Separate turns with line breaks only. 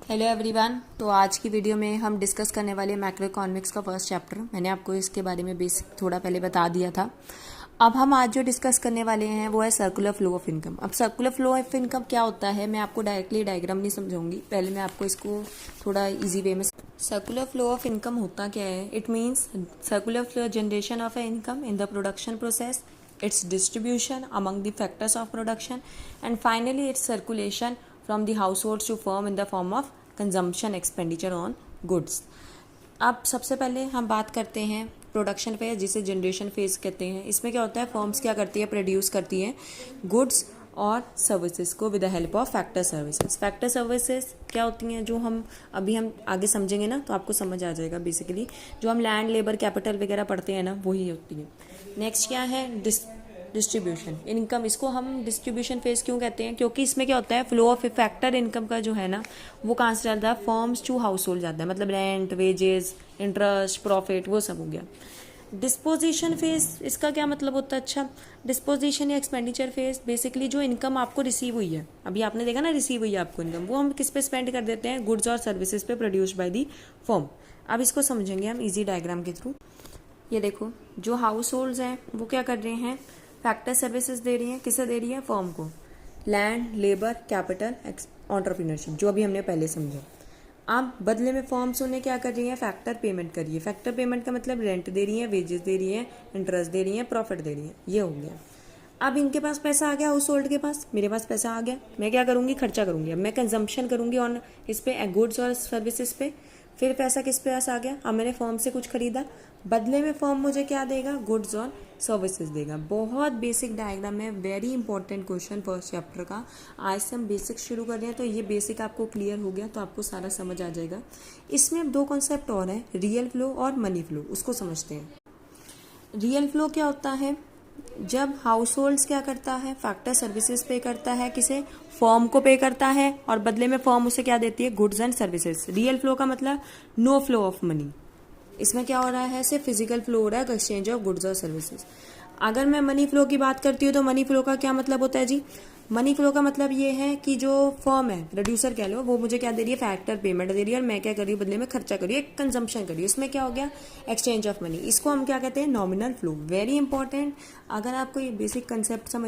Hello everyone. तो आज की वीडियो में हम डिस्कस करने वाले मैक्रो इकोनॉमिक्स का फर्स्ट चैप्टर। मैंने आपको इसके बारे में बेसिक थोड़ा पहले बता दिया था। अब हम आज जो डिस्कस करने वाले हैं वो है सर्कुलर फ्लो ऑफ इनकम। अब सर्कुलर फ्लो ऑफ इनकम क्या होता है, मैं आपको डायरेक्टली डायग्राम नहीं समझाऊंगी, पहले मैं आपको इसको थोड़ा इजी वे में। सर्कुलर फ्लो ऑफ इनकम होता क्या है? It means circular flow generation of A income in the production process, its distribution among the factors of production, and finally its circulation from the households to firm in the form of consumption expenditure on goods. अब सबसे पहले हम बात करते हैं production phase, जिसे generation phase कहते हैं। इसमें क्या होता है, फर्म्स क्या करती है, प्रोड्यूस करती हैं गुड्स और सर्विसेज को with the help of factor services. Factor services क्या होती हैं, जो हम आगे समझेंगे ना तो आपको समझ आ जाएगा। बेसिकली जो हम लैंड, लेबर, कैपिटल वगैरह पढ़ते हैं ना, वही होती है। नेक्स्ट क्या है, डिस्ट्रीब्यूशन इनकम। इसको हम डिस्ट्रीब्यूशन फेज क्यों कहते हैं? क्योंकि इसमें क्या होता है, फ्लो ऑफ फैक्टर इनकम का जो है ना, वो कहाँ से जाता है, फर्म्स टू हाउस होल्ड जाता है। मतलब रेंट, वेजेस, इंटरेस्ट, प्रॉफिट, वो सब हो गया। डिस्पोजिशन फेज, इसका क्या मतलब होता है? अच्छा, डिस्पोजिशन या एक्सपेंडिचर फेज, बेसिकली जो इनकम आपको रिसीव हुई है, अभी आपने देखा ना रिसीव हुई है आपको इनकम, वो हम किस पे स्पेंड कर देते हैं, गुड्स और सर्विसेज पे प्रोड्यूस्ड बाय दी फर्म। अब इसको समझेंगे हम इजी डायग्राम के थ्रू। ये देखो, जो हाउस होल्ड्स हैं वो क्या कर रहे हैं, फैक्टर सर्विसेज दे रही हैं। किसे दे रही है? फर्म को। लैंड, लेबर, कैपिटल, एंटरप्रेन्योरशिप, जो अभी हमने पहले समझा। अब बदले में फर्म्स उन्हें क्या कर रही है, फैक्टर पेमेंट कर रही है। फैक्टर पेमेंट का मतलब रेंट दे रही है, वेजेस दे रही है, इंटरेस्ट दे रही है, प्रॉफिट दे रही है। ये हो गया। अब इनके पास पैसा आ गया, हाउस होल्ड के पास, मेरे पास पैसा आ गया, मैं क्या करूंगी, खर्चा करूंगी। अब मैं कंजम्पशन करूंगी ऑन इस पे, गुड्स और सर्विसेज पे। फिर पैसा किस पे पास आ गया, अब मैंने फर्म से कुछ खरीदा, बदले में फर्म मुझे क्या देगा, गुड्स और सर्विसेज देगा। बहुत बेसिक डायग्राम है, very important question first chapter का। आज से हम बेसिक शुरू कर रहे हैं, तो ये बेसिक आपको क्लियर हो गया तो आपको सारा समझ आ जाएगा। इसमें अब दो कॉन्सेप्ट और हैं, रियल फ्लो और मनी फ्लो। उसको समझते हैं। रियल फ्लो क्या होता है, जब हाउस होल्ड्स क्या करता है, फैक्टर सर्विसेज पे करता है, किसे, फर्म को पे करता है, और बदले में फर्म उसे क्या देती है, goods and services. Real flow का मतलब नो फ्लो ऑफ मनी। इसमें क्या हो रहा है, सिर्फ फिजिकल फ्लो हो रहा है, एक्सचेंज ऑफ गुड्स और सर्विसेज। अगर मैं मनी फ्लो की बात करती हूँ तो मनी फ्लो का क्या मतलब होता है जी, मनी फ्लो का मतलब ये है कि जो फर्म है, प्रोड्यूसर कह लो, वो मुझे क्या दे रही है, फैक्टर पेमेंट दे रही है, और मैं क्या कर रही हूँ, बदले में खर्चा करी, कंजम्पशन करी। इसमें क्या हो गया, एक्सचेंज ऑफ मनी। इसको हम क्या कहते हैं, नॉमिनल फ्लो। Very important. अगर आपको ये बेसिक कंसेप्ट समझ